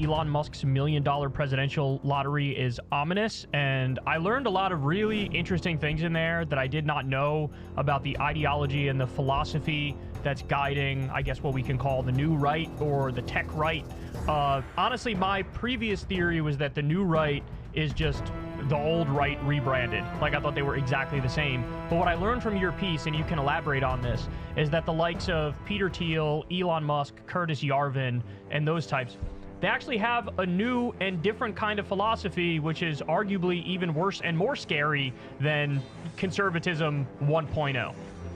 Elon Musk's $1 million presidential lottery is ominous, and I learned a lot of really interesting things in there that I did not know about the ideology and the philosophy that's guiding, I guess, what we can call the new right or the tech right. Honestly, my previous theory was that the new right is just the old right rebranded. Like, I thought they were exactly the same. But what I learned from your piece, and you can elaborate on this, is that the likes of Peter Thiel, Elon Musk, Curtis Yarvin, and those types, they actually have a new and different kind of philosophy, which is arguably even worse and more scary than conservatism 1.0.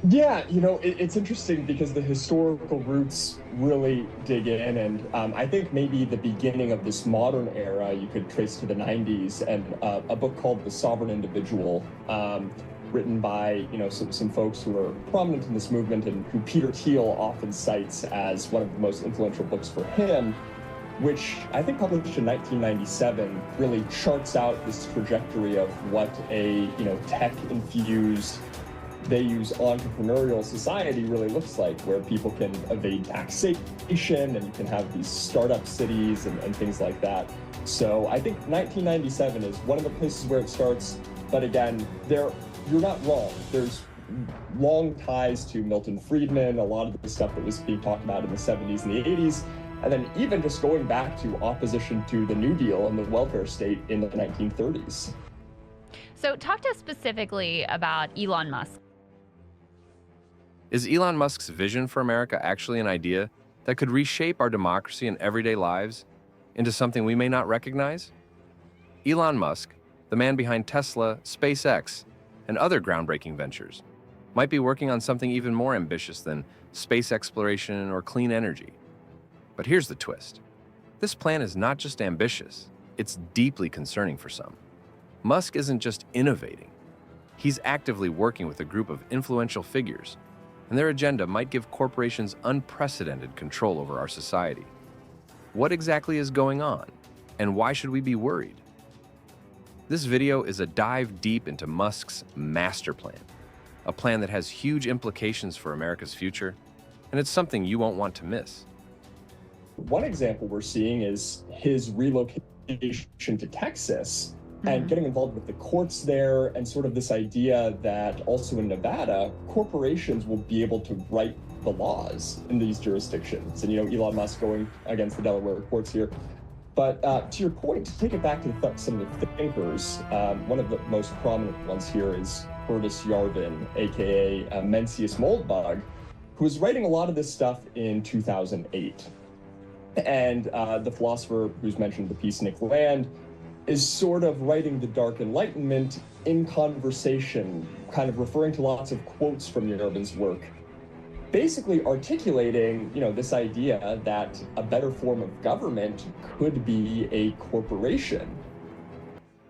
Yeah, it's interesting because the historical roots really dig in, and I think maybe the beginning of this modern era you could trace to the 90s, and a book called The Sovereign Individual, written by some folks who are prominent in this movement and who Peter Thiel often cites as one of the most influential books for him, which I think published in 1997 really charts out this trajectory of what a tech-infused, they use entrepreneurial society really looks like, where people can evade taxation and you can have these startup cities and things like that. So I think 1997 is one of the places where it starts. But again, you're not wrong. There's long ties to Milton Friedman, a lot of the stuff that was being talked about in the 70s and the 80s. And then even just going back to opposition to the New Deal and the welfare state in the 1930s. So talk to us specifically about Elon Musk. Is Elon Musk's vision for America actually an idea that could reshape our democracy and everyday lives into something we may not recognize? Elon Musk, the man behind Tesla, SpaceX, and other groundbreaking ventures, might be working on something even more ambitious than space exploration or clean energy. But here's the twist. This plan is not just ambitious, it's deeply concerning for some. Musk isn't just innovating. He's actively working with a group of influential figures, and their agenda might give corporations unprecedented control over our society. What exactly is going on, and why should we be worried? This video is a dive deep into Musk's master plan, a plan that has huge implications for America's future, and it's something you won't want to miss. One example we're seeing is his relocation to Texas and getting involved with the courts there, and sort of this idea that also in Nevada, corporations will be able to write the laws in these jurisdictions. And, Elon Musk going against the Delaware courts here. But to your point, to take it back to some of the thinkers, one of the most prominent ones here is Curtis Yarvin, aka Mencius Moldbug, who was writing a lot of this stuff in 2008. And the philosopher who's mentioned in the piece, Nick Land, is sort of writing the Dark Enlightenment in conversation, kind of referring to lots of quotes from Yarvin's work, basically articulating, this idea that a better form of government could be a corporation.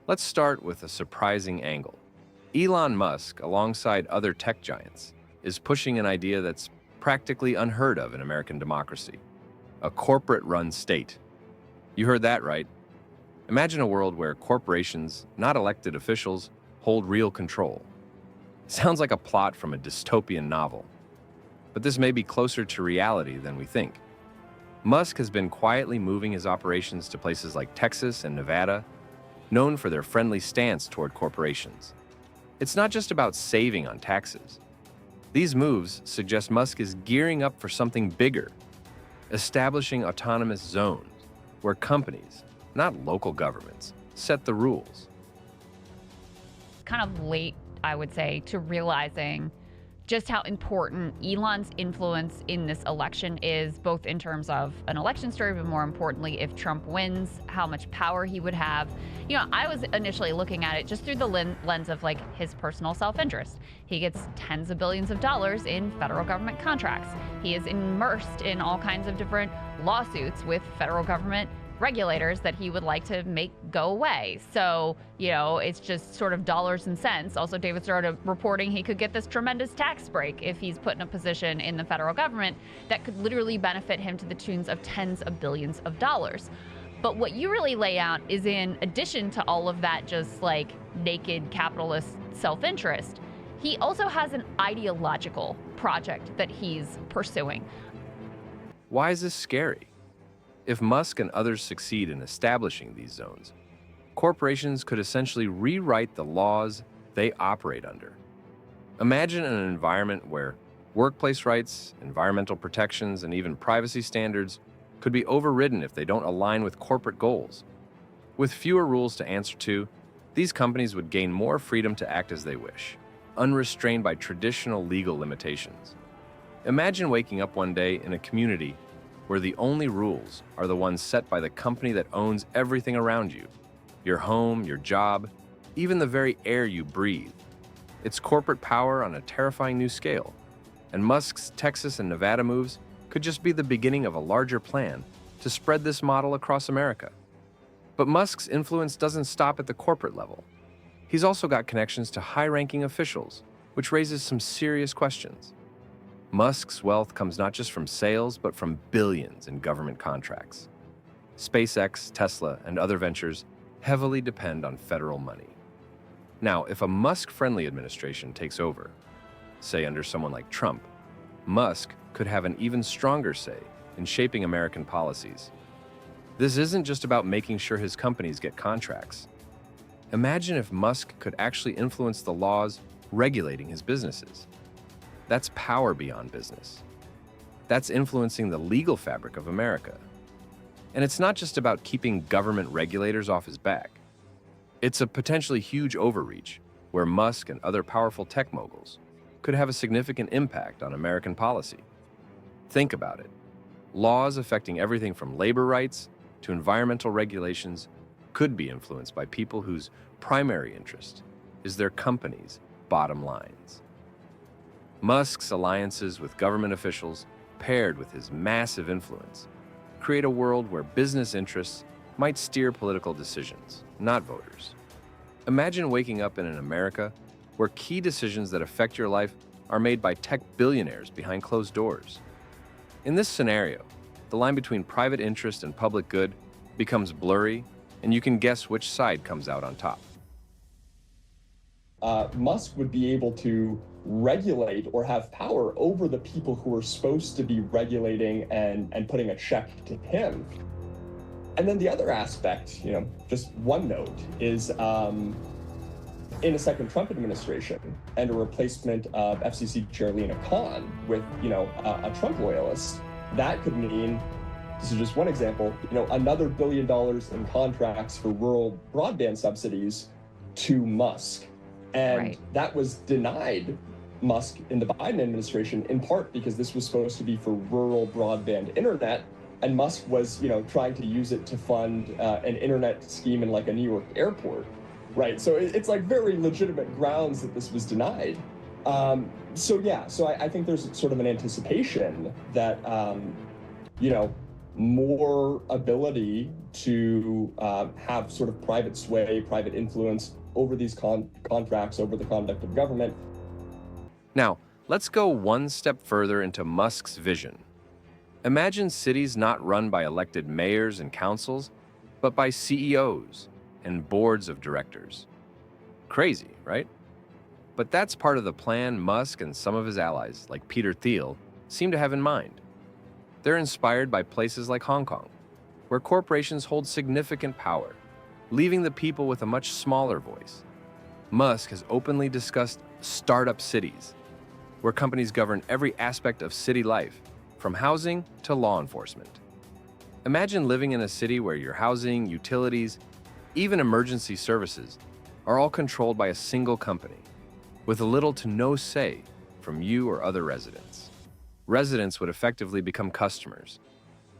Let's start with a surprising angle. Elon Musk, alongside other tech giants, is pushing an idea that's practically unheard of in American democracy: a corporate-run state. You heard that right. Imagine a world where corporations, not elected officials, hold real control. Sounds like a plot from a dystopian novel. But this may be closer to reality than we think. Musk has been quietly moving his operations to places like Texas and Nevada, known for their friendly stance toward corporations. It's not just about saving on taxes. These moves suggest Musk is gearing up for something bigger, establishing autonomous zones where companies, not local governments, set the rules. Kind of late, I would say, to realizing just how important Elon's influence in this election is, both in terms of an election story, but more importantly, if Trump wins, how much power he would have. I was initially looking at it just through the lens of his personal self-interest. He gets tens of billions of dollars in federal government contracts. He is immersed in all kinds of different lawsuits with federal government regulators that he would like to make go away. So, it's just sort of dollars and cents. Also, David started reporting he could get this tremendous tax break if he's put in a position in the federal government that could literally benefit him to the tunes of tens of billions of dollars. But what you really lay out is, in addition to all of that just naked capitalist self-interest, he also has an ideological project that he's pursuing. Why is this scary? If Musk and others succeed in establishing these zones, corporations could essentially rewrite the laws they operate under. Imagine an environment where workplace rights, environmental protections, and even privacy standards could be overridden if they don't align with corporate goals. With fewer rules to answer to, these companies would gain more freedom to act as they wish, unrestrained by traditional legal limitations. Imagine waking up one day in a community where the only rules are the ones set by the company that owns everything around you, your home, your job, even the very air you breathe. It's corporate power on a terrifying new scale, and Musk's Texas and Nevada moves could just be the beginning of a larger plan to spread this model across America. But Musk's influence doesn't stop at the corporate level. He's also got connections to high-ranking officials, which raises some serious questions. Musk's wealth comes not just from sales, but from billions in government contracts. SpaceX, Tesla, and other ventures heavily depend on federal money. Now, if a Musk-friendly administration takes over, say under someone like Trump, Musk could have an even stronger say in shaping American policies. This isn't just about making sure his companies get contracts. Imagine if Musk could actually influence the laws regulating his businesses. That's power beyond business. That's influencing the legal fabric of America. And it's not just about keeping government regulators off his back. It's a potentially huge overreach where Musk and other powerful tech moguls could have a significant impact on American policy. Think about it. Laws affecting everything from labor rights to environmental regulations could be influenced by people whose primary interest is their company's bottom lines. Musk's alliances with government officials, paired with his massive influence, create a world where business interests might steer political decisions, not voters. Imagine waking up in an America where key decisions that affect your life are made by tech billionaires behind closed doors. In this scenario, the line between private interest and public good becomes blurry, and you can guess which side comes out on top. Musk would be able to regulate or have power over the people who are supposed to be regulating and putting a check to him. And then the other aspect, just one note, is in a second Trump administration and a replacement of FCC Chair Lina Khan with, a Trump loyalist, that could mean, this is just one example, another $1 billion in contracts for rural broadband subsidies to Musk. And that was denied Musk in the Biden administration, in part because this was supposed to be for rural broadband internet. And Musk was, trying to use it to fund an internet scheme in like a New York airport, right? So it's like very legitimate grounds that this was denied. So I think there's sort of an anticipation that, more ability to have sort of private sway, private influence over these contracts, over the conduct of government. Now, let's go one step further into Musk's vision. Imagine cities not run by elected mayors and councils, but by CEOs and boards of directors. Crazy, right? But that's part of the plan Musk and some of his allies, like Peter Thiel, seem to have in mind. They're inspired by places like Hong Kong, where corporations hold significant power, leaving the people with a much smaller voice. Musk has openly discussed startup cities, where companies govern every aspect of city life, from housing to law enforcement. Imagine living in a city where your housing, utilities, even emergency services are all controlled by a single company, with little to no say from you or other residents. Residents would effectively become customers,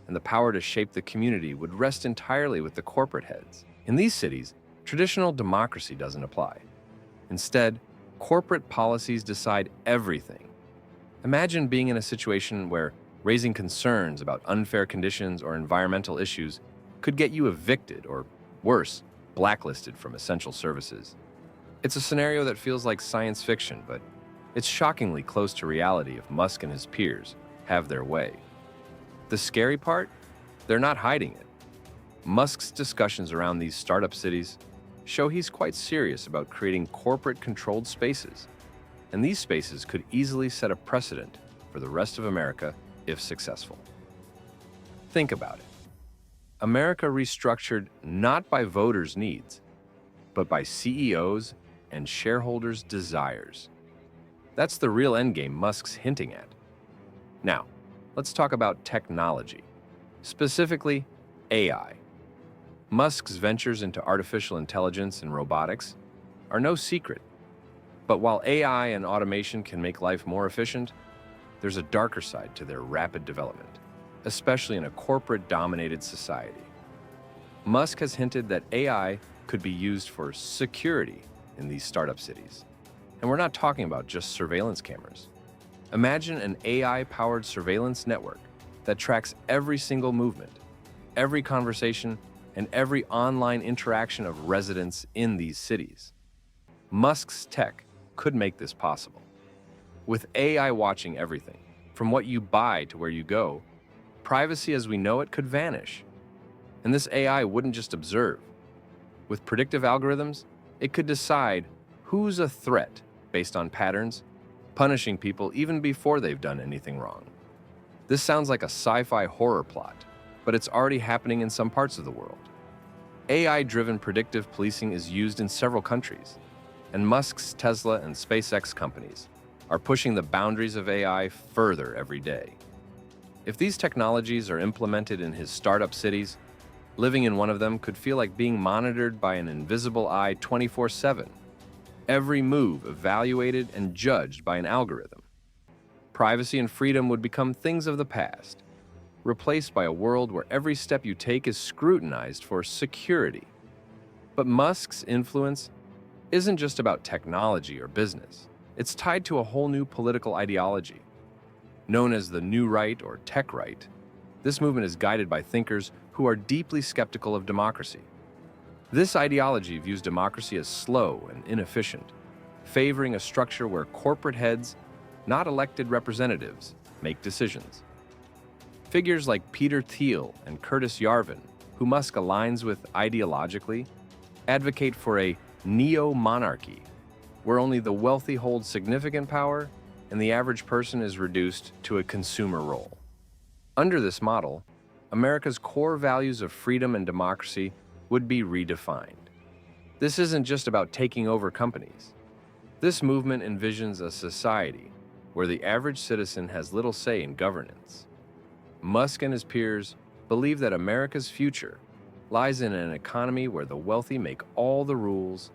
and the power to shape the community would rest entirely with the corporate heads. In these cities, traditional democracy doesn't apply. Instead, corporate policies decide everything. Imagine being in a situation where raising concerns about unfair conditions or environmental issues could get you evicted or, worse, blacklisted from essential services. It's a scenario that feels like science fiction, but it's shockingly close to reality if Musk and his peers have their way. The scary part? They're not hiding it. Musk's discussions around these startup cities show he's quite serious about creating corporate-controlled spaces, and these spaces could easily set a precedent for the rest of America if successful. Think about it. America restructured not by voters' needs, but by CEOs' and shareholders' desires. That's the real endgame Musk's hinting at. Now, let's talk about technology, specifically AI. Musk's ventures into artificial intelligence and robotics are no secret. But while AI and automation can make life more efficient, there's a darker side to their rapid development, especially in a corporate-dominated society. Musk has hinted that AI could be used for security in these startup cities. And we're not talking about just surveillance cameras. Imagine an AI-powered surveillance network that tracks every single movement, every conversation, and every online interaction of residents in these cities. Musk's tech could make this possible. With AI watching everything, from what you buy to where you go, privacy as we know it could vanish. And this AI wouldn't just observe. With predictive algorithms, it could decide who's a threat based on patterns, punishing people even before they've done anything wrong. This sounds like a sci-fi horror plot, but it's already happening in some parts of the world. AI-driven predictive policing is used in several countries, and Musk's Tesla and SpaceX companies are pushing the boundaries of AI further every day. If these technologies are implemented in his startup cities, living in one of them could feel like being monitored by an invisible eye 24/7. Every move evaluated and judged by an algorithm. Privacy and freedom would become things of the past, replaced by a world where every step you take is scrutinized for security. But Musk's influence isn't just about technology or business. It's tied to a whole new political ideology. Known as the New Right or Tech Right, this movement is guided by thinkers who are deeply skeptical of democracy. This ideology views democracy as slow and inefficient, favoring a structure where corporate heads, not elected representatives, make decisions. Figures like Peter Thiel and Curtis Yarvin, who Musk aligns with ideologically, advocate for a neo-monarchy, where only the wealthy hold significant power and the average person is reduced to a consumer role. Under this model, America's core values of freedom and democracy would be redefined. This isn't just about taking over companies. This movement envisions a society where the average citizen has little say in governance. Musk and his peers believe that America's future lies in an economy where the wealthy make all the rules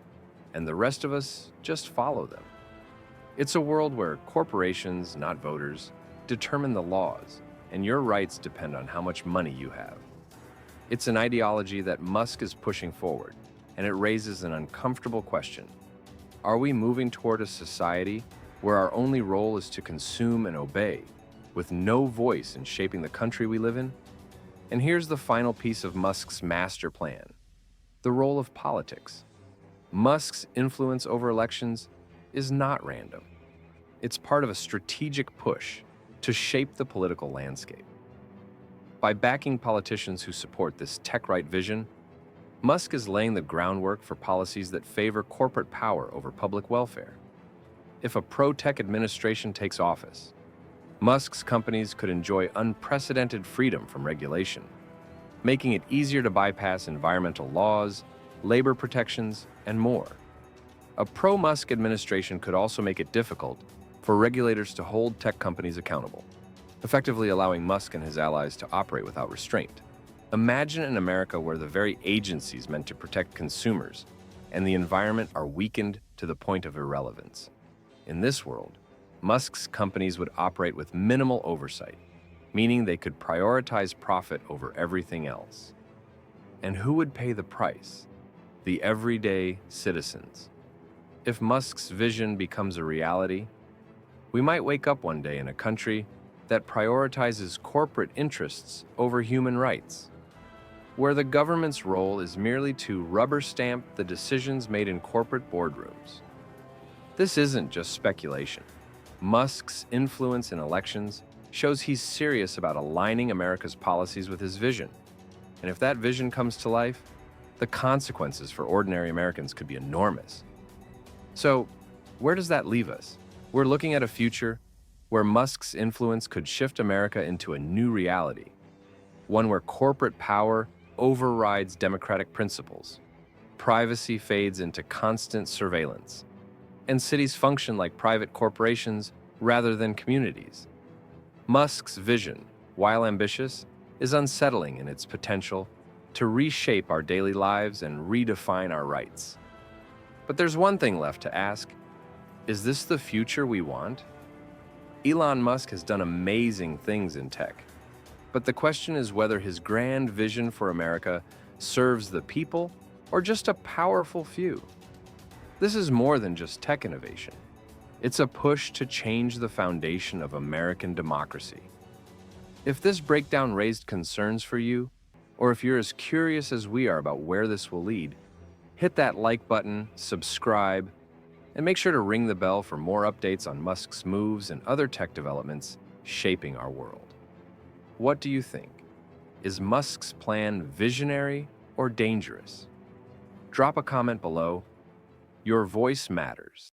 and the rest of us just follow them. It's a world where corporations, not voters, determine the laws, and your rights depend on how much money you have. It's an ideology that Musk is pushing forward, and it raises an uncomfortable question. Are we moving toward a society where our only role is to consume and obey, with no voice in shaping the country we live in? And here's the final piece of Musk's master plan: the role of politics. Musk's influence over elections is not random. It's part of a strategic push to shape the political landscape. By backing politicians who support this tech-right vision, Musk is laying the groundwork for policies that favor corporate power over public welfare. If a pro-tech administration takes office, Musk's companies could enjoy unprecedented freedom from regulation, making it easier to bypass environmental laws, labor protections, and more. A pro-Musk administration could also make it difficult for regulators to hold tech companies accountable, effectively allowing Musk and his allies to operate without restraint. Imagine an America where the very agencies meant to protect consumers and the environment are weakened to the point of irrelevance. In this world, Musk's companies would operate with minimal oversight, meaning they could prioritize profit over everything else. And who would pay the price? The everyday citizens. If Musk's vision becomes a reality, we might wake up one day in a country that prioritizes corporate interests over human rights, where the government's role is merely to rubber stamp the decisions made in corporate boardrooms. This isn't just speculation. Musk's influence in elections shows he's serious about aligning America's policies with his vision. And if that vision comes to life, the consequences for ordinary Americans could be enormous. So, where does that leave us? We're looking at a future where Musk's influence could shift America into a new reality, one where corporate power overrides democratic principles. Privacy fades into constant surveillance, and cities function like private corporations rather than communities. Musk's vision, while ambitious, is unsettling in its potential to reshape our daily lives and redefine our rights. But there's one thing left to ask. Is this the future we want? Elon Musk has done amazing things in tech, but the question is whether his grand vision for America serves the people or just a powerful few. This is more than just tech innovation. It's a push to change the foundation of American democracy. If this breakdown raised concerns for you, or if you're as curious as we are about where this will lead, hit that like button, subscribe, and make sure to ring the bell for more updates on Musk's moves and other tech developments shaping our world. What do you think? Is Musk's plan visionary or dangerous? Drop a comment below. Your voice matters.